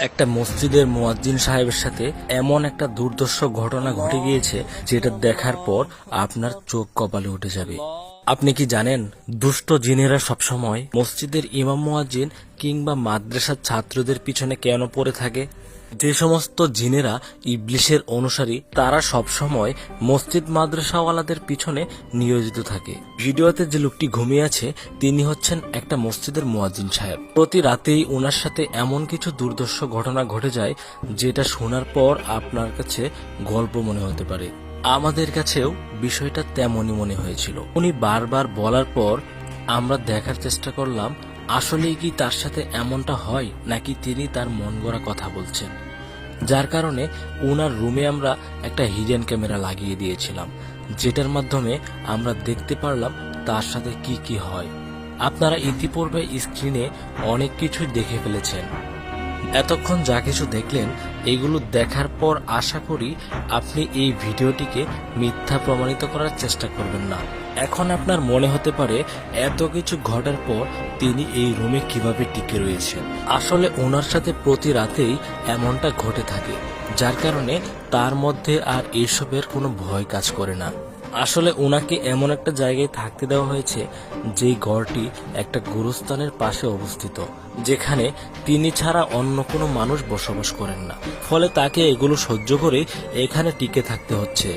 একটা মসজিদের মুয়াজ্জিন সাহেবের সাথে এমন একটা দুর্ধর্ষ ঘটনা ঘটে গিয়েছে যেটা দেখার পর আপনার চোখ কপালে উঠে যাবে। আপনি কি জানেন দুষ্ট জিনেরা সবসময় মসজিদের ইমাম মুয়াজ্জিন কিংবা মাদ্রাসার ছাত্রদের পিছনে কেন পড়ে থাকে? যে সমস্ত জিনেরা ইবলিশের অনুসারী তারা সবসময় মসজিদ মাদ্রাসাওয়ালাদের পিছনে নিয়োজিত থাকে। ভিডিওতে যে লোকটি ঘুমিয়ে আছে তিনি হচ্ছেন একটা মসজিদের মুয়াজ্জিন সাহেব। প্রতি রাতেই ওনার সাথে এমন কিছু দুর্ধর্ষ ঘটনা ঘটে যায় যেটা শোনার পর আপনার কাছে গল্প মনে হতে পারে। আমাদের কাছেও বিষয়টা তেমনই মনে হয়েছিল। উনি বারবার বলার পর আমরা দেখার চেষ্টা করলাম আসলেই কি তার সাথে এমনটা হয় নাকি তিনি তার মন গড়া কথা বলছেন। যার কারণে ওনার রুমে আমরা একটা হিডেন ক্যামেরা লাগিয়ে দিয়েছিলাম, যেটার মাধ্যমে আমরা দেখতে পারলাম তার সাথে কি কি হয়। আপনারা ইতিপূর্বে স্ক্রিনে অনেক কিছু দেখে ফেলেছেন। এতক্ষণ যা কিছু দেখলেন এগুলো দেখার পর আশা করি আপনি এই ভিডিওটিকে মিথ্যা প্রমাণিত করার চেষ্টা করবেন না। এখন আপনার মনে হতে পারে এত কিছু ঘটার পর তিনি এই রুমে কিভাবে টিকে রয়েছেন। আসলে ওনার সাথে প্রতি রাতেই এমনটা ঘটে থাকে, যার কারণে তার মধ্যে আর এসবের কোনো ভয় কাজ করে না। আসলে ওনাকে এমন একটা জায়গায় থাকতে দেওয়া হয়েছে যেই ঘরটি একটা গুরুস্থানের পাশে অবস্থিত, যেখানে তিনি ছাড়া অন্য কোনো মানুষ বসবাস করেন না। ফলে তাকে এগুলো সহ্য করে এখানে টিকে থাকতে হচ্ছে।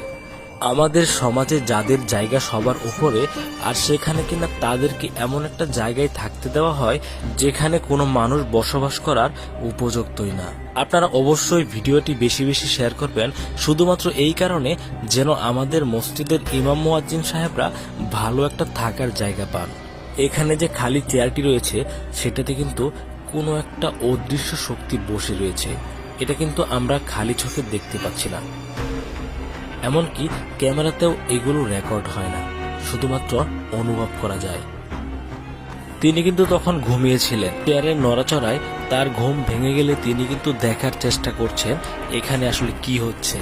আমাদের সমাজে যাদের জায়গা সবার উপরে, আর সেখানে কিনা তাদেরকে এমন একটা জায়গায় থাকতে দেওয়া হয় যেখানে কোনো মানুষ বসবাস করার উপযুক্তই না। আপনারা অবশ্যই ভিডিওটি বেশি বেশি শেয়ার করবেন, শুধুমাত্র এই কারণে যেন আমাদের মসজিদের ইমাম মুয়াজ্জিন সাহেবরা ভালো একটা থাকার জায়গা পান। এখানে যে খালি চেয়ারটি রয়েছে সেটাতে কিন্তু কোনো একটা অদৃশ্য শক্তি বসে রয়েছে, এটা কিন্তু আমরা খালি চোখে দেখতে পাচ্ছি না। এমনকি ক্যামেরাতেও এগুলো রেকর্ড হয় না, শুধুমাত্র অনুভব করা যায়। তিনি কিন্তু তখন ঘুমিয়েছিলেন। চেয়ারের নড়াচড়ায় তার ঘুম ভেঙে গেলে তিনি কিন্তু দেখার চেষ্টা করছেন এখানে আসলে কি হচ্ছে।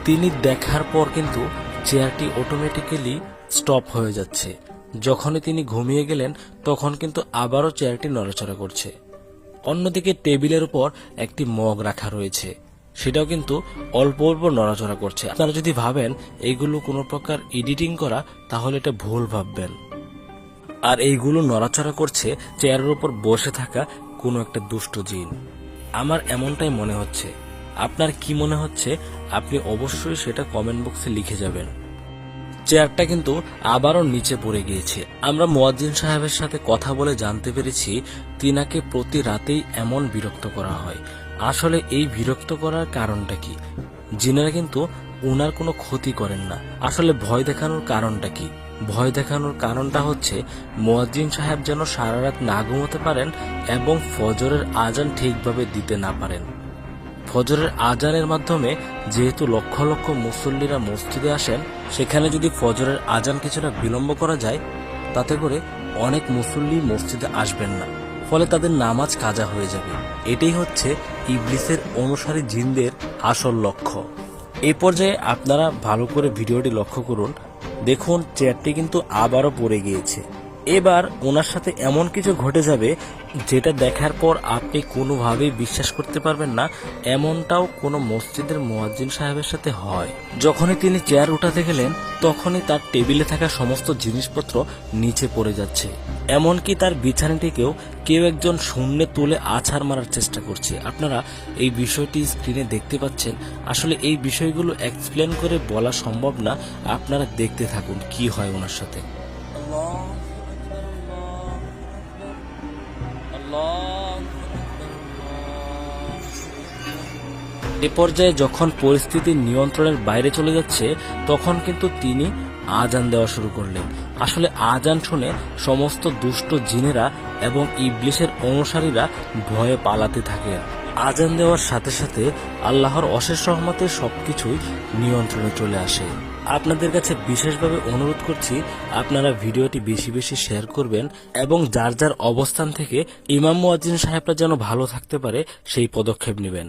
তিনি দেখার পর কিন্তু চেয়ারটি অটোমেটিক্যালি স্টপ হয়ে যাচ্ছে। যখনই তিনি ঘুমিয়ে গেলেন তখন কিন্তু আবারও চেয়ারটি নড়াচড়া করছে। অন্যদিকে টেবিলের উপর একটি মগ রাখা রয়েছে, সেটাও কিন্তু অল্প অল্প নড়াচড়া করছে। আপনারা যদি ভাবেন এইগুলো কোনো প্রকার এডিটিং করা তাহলে এটা ভুল ভাববেন। আর এইগুলো নড়াচড়া করছে চেয়ারের উপর বসে থাকা কোনো একটা দুষ্ট জিন। আমার এমনটাই মনে হচ্ছে। আপনার কি মনে হচ্ছে আপনি অবশ্যই সেটা কমেন্ট বক্সে লিখে যাবেন। চেয়ারটা কিন্তু আবারও নিচে পড়ে গিয়েছে। আমরা মুয়াজ্জিন সাহেবের সাথে কথা বলে জানতে পেরেছি তিনাকে প্রতি রাতেই এমন বিরক্ত করা হয়। আসলে এই বিরক্ত করার কারণটা কি? জিনেরা কিন্তু উনার কোনো ক্ষতি করেন না। আসলে ভয় দেখানোর কারণটা কি? ভয় দেখানোর কারণটা হচ্ছে মুয়াজ্জিন সাহেব যেন সারা রাত না ঘুমোতে পারেন এবং ফজরের আজান ঠিকভাবে দিতে না পারেন। ফজরের আজানের মাধ্যমে যেহেতু লক্ষ লক্ষ মুসল্লিরা মসজিদে আসেন, সেখানে যদি ফজরের আজান কিছুটা বিলম্ব করা যায় তাতে করে অনেক মুসল্লি মসজিদে আসবেন না, ফলে তাদের নামাজ কাজা হয়ে যাবে। এটাই হচ্ছে ইবলিসের অনুসারী জিনদের আসল লক্ষ্য। এই পর্যায়ে আপনারা ভালো করে ভিডিওটি লক্ষ্য করুন। দেখুন চেয়ারটি কিন্তু আবারও পড়ে গিয়েছে। এবার ওনার সাথে এমন কিছু ঘটে যাবে যেটা দেখার পর আপনি কোনোভাবেই বিশ্বাস করতে পারবেন না এমনটাও কোনো মসজিদের মুয়াজ্জিন সাহেবের সাথে হয়। যখনই তিনি চেয়ার উঠাতে গেলেন তখনই তার টেবিলে থাকা সমস্ত জিনিসপত্র নিচে পড়ে যাচ্ছে। এমনকি তার বিছানাটিকেও কেউ একজন শূন্যে তুলে আছাড় মারার চেষ্টা করছে। আপনারা এই বিষয়টি স্ক্রিনে দেখতে পাচ্ছেন। আসলে এই বিষয়গুলো এক্সপ্লেন করে বলা সম্ভব না, আপনারা দেখতে থাকুন কি হয় ওনার সাথে। এ পর্যায়ে যখন পরিস্থিতি নিয়ন্ত্রণের বাইরে চলে যাচ্ছে তখন কিন্তু তিনি আজান দেওয়া শুরু করলেন। আসলে আজান শুনে সমস্ত দুষ্ট জিনেরা এবং ইবলিসের অনুসারীরা ভয়ে পালাতে থাকে। আজান দেওয়ার সাথে সাথে আল্লাহর অশেষ রহমতে সবকিছুই নিয়ন্ত্রণে চলে আসে। আপনাদের কাছে বিশেষভাবে অনুরোধ করছি আপনারা ভিডিওটি বেশি বেশি শেয়ার করবেন এবং যার যার অবস্থান থেকে ইমাম মুয়াজ্জিন সাহেবরা যেন ভালো থাকতে পারে সেই পদক্ষেপ নেবেন।